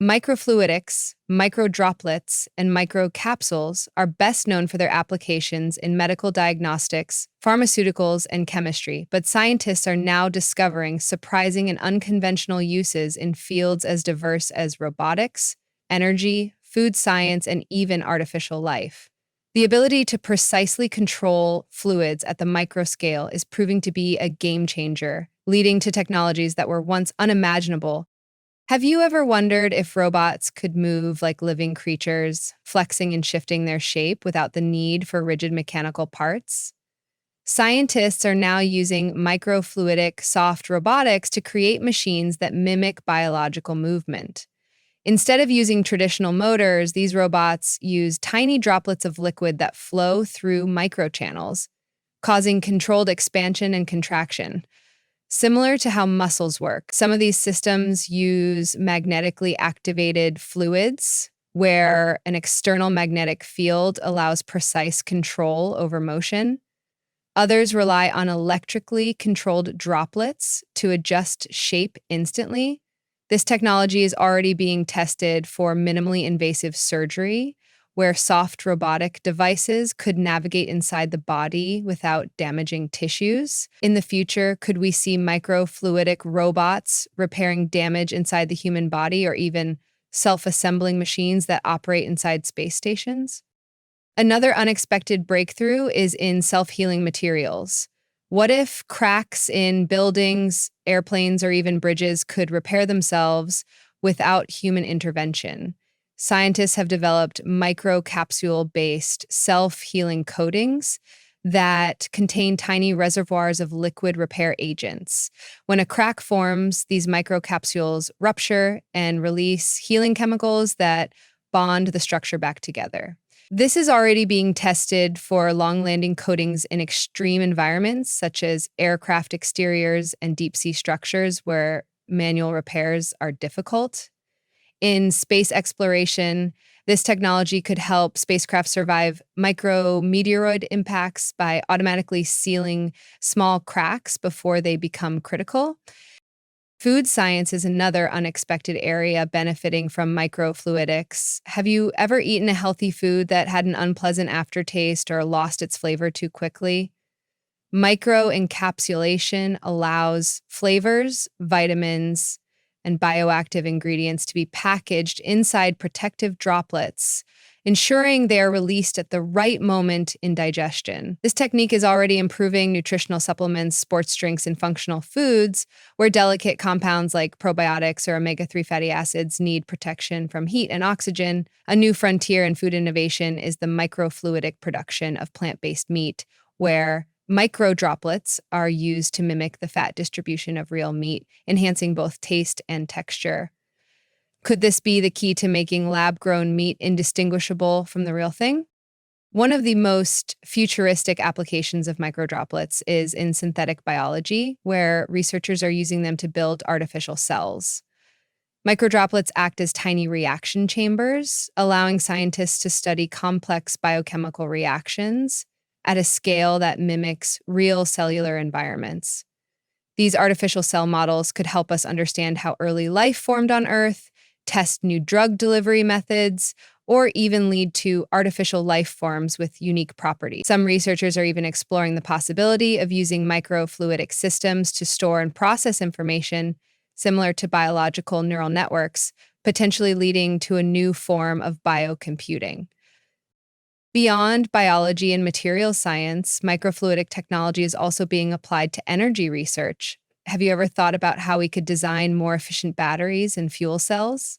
Microfluidics, microdroplets, and microcapsules are best known for their applications in medical diagnostics, pharmaceuticals, and chemistry, but scientists are now discovering surprising and unconventional uses in fields as diverse as robotics, energy, food science, and even artificial life. The ability to precisely control fluids at the microscale is proving to be a game changer, leading to technologies that were once unimaginable. Have you ever wondered if robots could move like living creatures, flexing and shifting their shape without the need for rigid mechanical parts? Scientists are now using microfluidic soft robotics to create machines that mimic biological movement. Instead of using traditional motors, these robots use tiny droplets of liquid that flow through microchannels, causing controlled expansion and contraction. Similar to how muscles work, some of these systems use magnetically activated fluids, where an external magnetic field allows precise control over motion. Others rely on electrically controlled droplets to adjust shape instantly. This technology is already being tested for minimally invasive surgery, where soft robotic devices could navigate inside the body without damaging tissues. In the future, could we see microfluidic robots repairing damage inside the human body or even self-assembling machines that operate inside space stations? Another unexpected breakthrough is in self-healing materials. What if cracks in buildings, airplanes, or even bridges could repair themselves without human intervention? Scientists have developed microcapsule-based self-healing coatings that contain tiny reservoirs of liquid repair agents. When a crack forms, these microcapsules rupture and release healing chemicals that bond the structure back together. This is already being tested for long-landing coatings in extreme environments, such as aircraft exteriors and deep-sea structures where manual repairs are difficult. In space exploration, this technology could help spacecraft survive micrometeoroid impacts by automatically sealing small cracks before they become critical. Food science is another unexpected area benefiting from microfluidics. Have you ever eaten a healthy food that had an unpleasant aftertaste or lost its flavor too quickly? Microencapsulation allows flavors, vitamins, and bioactive ingredients to be packaged inside protective droplets, ensuring they are released at the right moment in digestion. This technique is already improving nutritional supplements, sports drinks, and functional foods, where delicate compounds like probiotics or omega-3 fatty acids need protection from heat and oxygen. A new frontier in food innovation is the microfluidic production of plant-based meat, where microdroplets are used to mimic the fat distribution of real meat, enhancing both taste and texture. Could this be the key to making lab-grown meat indistinguishable from the real thing? One of the most futuristic applications of microdroplets is in synthetic biology, where researchers are using them to build artificial cells. Microdroplets act as tiny reaction chambers, allowing scientists to study complex biochemical reactions at a scale that mimics real cellular environments. These artificial cell models could help us understand how early life formed on Earth, test new drug delivery methods, or even lead to artificial life forms with unique properties. Some researchers are even exploring the possibility of using microfluidic systems to store and process information similar to biological neural networks, potentially leading to a new form of biocomputing. Beyond biology and materials science, microfluidic technology is also being applied to energy research. Have you ever thought about how we could design more efficient batteries and fuel cells?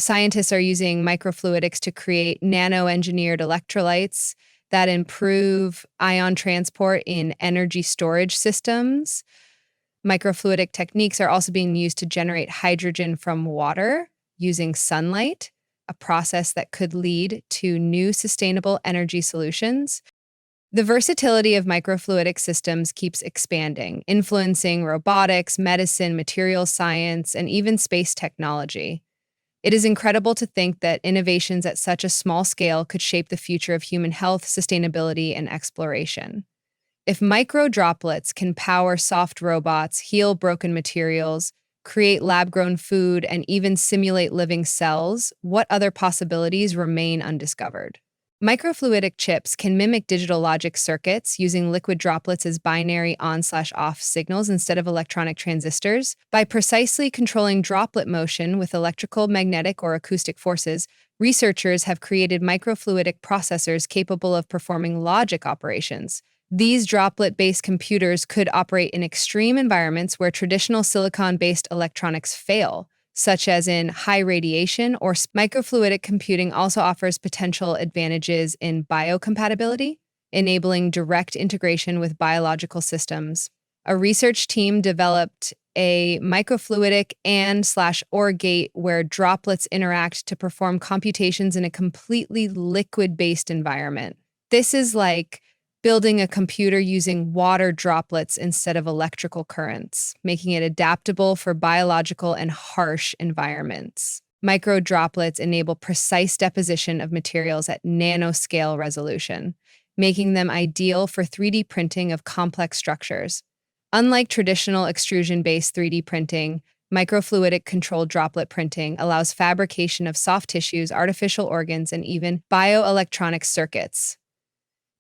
Scientists are using microfluidics to create nano-engineered electrolytes that improve ion transport in energy storage systems. Microfluidic techniques are also being used to generate hydrogen from water using sunlight, a process that could lead to new sustainable energy solutions. The versatility of microfluidic systems keeps expanding, influencing robotics, medicine, materials science, and even space technology. It is incredible to think that innovations at such a small scale could shape the future of human health, sustainability, and exploration. If microdroplets can power soft robots, heal broken materials, create lab-grown food, and even simulate living cells, what other possibilities remain undiscovered? Microfluidic chips can mimic digital logic circuits using liquid droplets as binary on/off signals instead of electronic transistors. By precisely controlling droplet motion with electrical, magnetic, or acoustic forces, researchers have created microfluidic processors capable of performing logic operations. These droplet-based computers could operate in extreme environments where traditional silicon-based electronics fail, such as in high radiation or microfluidic computing also offers potential advantages in biocompatibility, enabling direct integration with biological systems. A research team developed a microfluidic and/or gate where droplets interact to perform computations in a completely liquid-based environment. This is like building a computer using water droplets instead of electrical currents, making it adaptable for biological and harsh environments. Microdroplets enable precise deposition of materials at nanoscale resolution, making them ideal for 3D printing of complex structures. Unlike traditional extrusion-based 3D printing, microfluidic controlled droplet printing allows fabrication of soft tissues, artificial organs, and even bioelectronic circuits.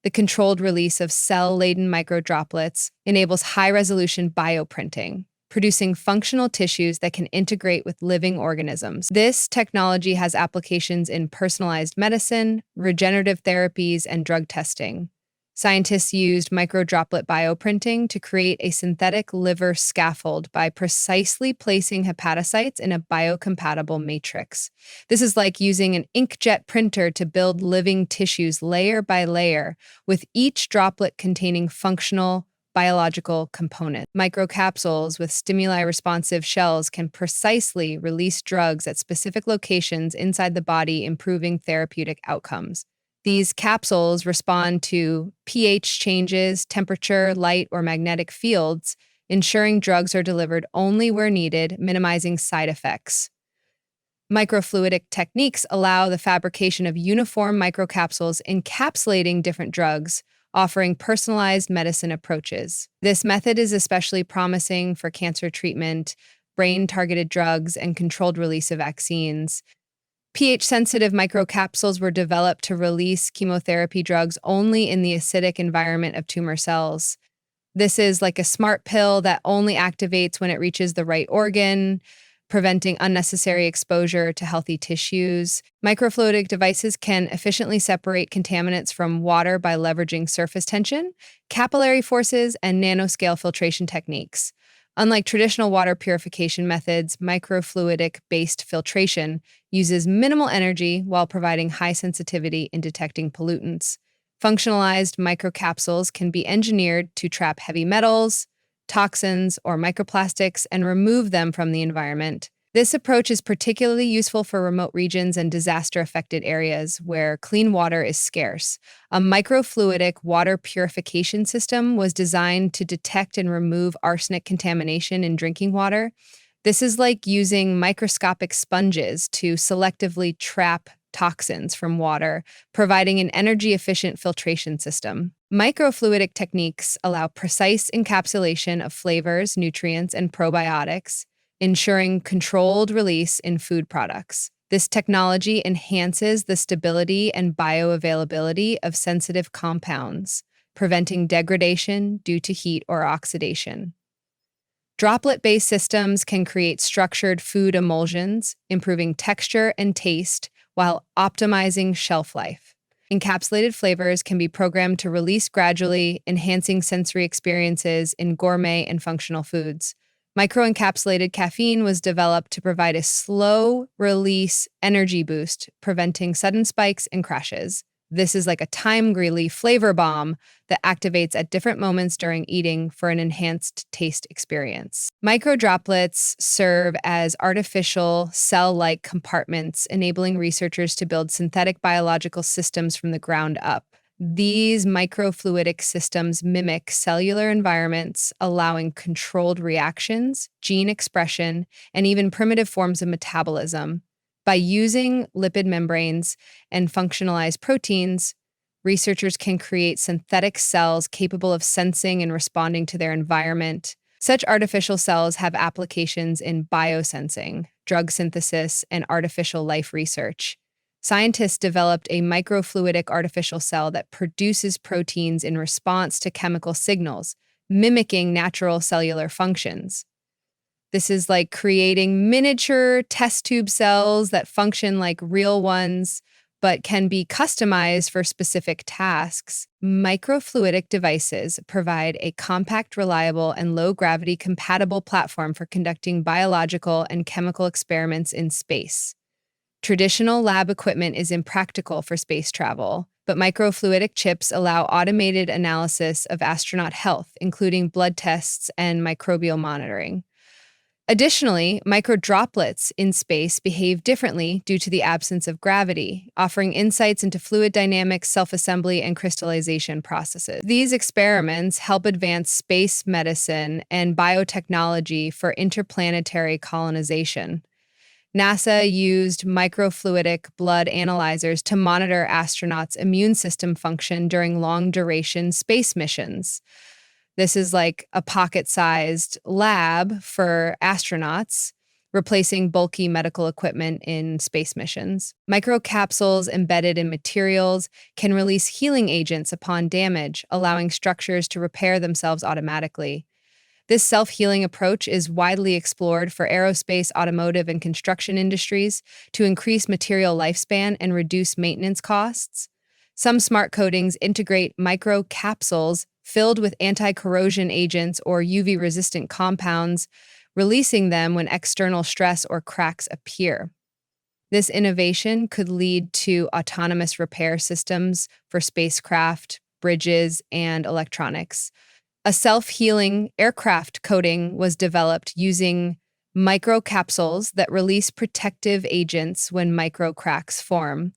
The controlled release of cell-laden microdroplets enables high-resolution bioprinting, producing functional tissues that can integrate with living organisms. This technology has applications in personalized medicine, regenerative therapies, and drug testing. Scientists used microdroplet bioprinting to create a synthetic liver scaffold by precisely placing hepatocytes in a biocompatible matrix. This is like using an inkjet printer to build living tissues layer by layer, with each droplet containing functional biological components. Microcapsules with stimuli-responsive shells can precisely release drugs at specific locations inside the body, improving therapeutic outcomes. These capsules respond to pH changes, temperature, light, or magnetic fields, ensuring drugs are delivered only where needed, minimizing side effects. Microfluidic techniques allow the fabrication of uniform microcapsules encapsulating different drugs, offering personalized medicine approaches. This method is especially promising for cancer treatment, brain-targeted drugs, and controlled release of vaccines. pH-sensitive microcapsules were developed to release chemotherapy drugs only in the acidic environment of tumor cells. This is like a smart pill that only activates when it reaches the right organ, preventing unnecessary exposure to healthy tissues. Microfluidic devices can efficiently separate contaminants from water by leveraging surface tension, capillary forces, and nanoscale filtration techniques. Unlike traditional water purification methods, microfluidic-based filtration uses minimal energy while providing high sensitivity in detecting pollutants. Functionalized microcapsules can be engineered to trap heavy metals, toxins, or microplastics and remove them from the environment. This approach is particularly useful for remote regions and disaster-affected areas where clean water is scarce. A microfluidic water purification system was designed to detect and remove arsenic contamination in drinking water. This is like using microscopic sponges to selectively trap toxins from water, providing an energy-efficient filtration system. Microfluidic techniques allow precise encapsulation of flavors, nutrients, and probiotics, ensuring controlled release in food products. This technology enhances the stability and bioavailability of sensitive compounds, preventing degradation due to heat or oxidation. Droplet-based systems can create structured food emulsions, improving texture and taste while optimizing shelf life. Encapsulated flavors can be programmed to release gradually, enhancing sensory experiences in gourmet and functional foods. Microencapsulated caffeine was developed to provide a slow-release energy boost, preventing sudden spikes and crashes. This is like a time-greedy flavor bomb that activates at different moments during eating for an enhanced taste experience. Microdroplets serve as artificial cell-like compartments, enabling researchers to build synthetic biological systems from the ground up. These microfluidic systems mimic cellular environments, allowing controlled reactions, gene expression, and even primitive forms of metabolism. By using lipid membranes and functionalized proteins, researchers can create synthetic cells capable of sensing and responding to their environment. Such artificial cells have applications in biosensing, drug synthesis, and artificial life research. Scientists developed a microfluidic artificial cell that produces proteins in response to chemical signals, mimicking natural cellular functions. This is like creating miniature test tube cells that function like real ones, but can be customized for specific tasks. Microfluidic devices provide a compact, reliable, and low gravity compatible platform for conducting biological and chemical experiments in space. Traditional lab equipment is impractical for space travel, but microfluidic chips allow automated analysis of astronaut health, including blood tests and microbial monitoring. Additionally, microdroplets in space behave differently due to the absence of gravity, offering insights into fluid dynamics, self-assembly, and crystallization processes. These experiments help advance space medicine and biotechnology for interplanetary colonization. NASA used microfluidic blood analyzers to monitor astronauts' immune system function during long-duration space missions. This is like a pocket-sized lab for astronauts, replacing bulky medical equipment in space missions. Microcapsules embedded in materials can release healing agents upon damage, allowing structures to repair themselves automatically. This self-healing approach is widely explored for aerospace, automotive, and construction industries to increase material lifespan and reduce maintenance costs. Some smart coatings integrate microcapsules filled with anti-corrosion agents or UV-resistant compounds, releasing them when external stress or cracks appear. This innovation could lead to autonomous repair systems for spacecraft, bridges, and electronics. A self-healing aircraft coating was developed using microcapsules that release protective agents when microcracks form.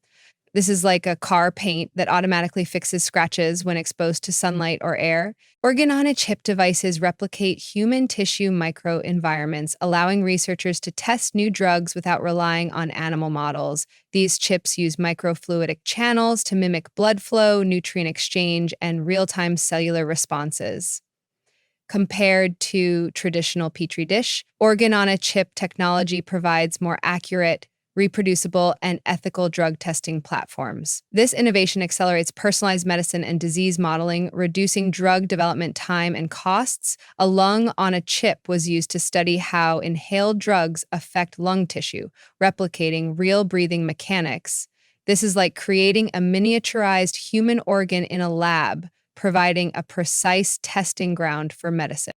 This is like a car paint that automatically fixes scratches when exposed to sunlight or air. Organ-on-a-chip devices replicate human tissue microenvironments, allowing researchers to test new drugs without relying on animal models. These chips use microfluidic channels to mimic blood flow, nutrient exchange, and real-time cellular responses. Compared to traditional petri dish, organ-on-a-chip technology provides more accurate, reproducible, and ethical drug testing platforms. This innovation accelerates personalized medicine and disease modeling, reducing drug development time and costs. A lung on a chip was used to study how inhaled drugs affect lung tissue, replicating real breathing mechanics. This is like creating a miniaturized human organ in a lab, providing a precise testing ground for medicine.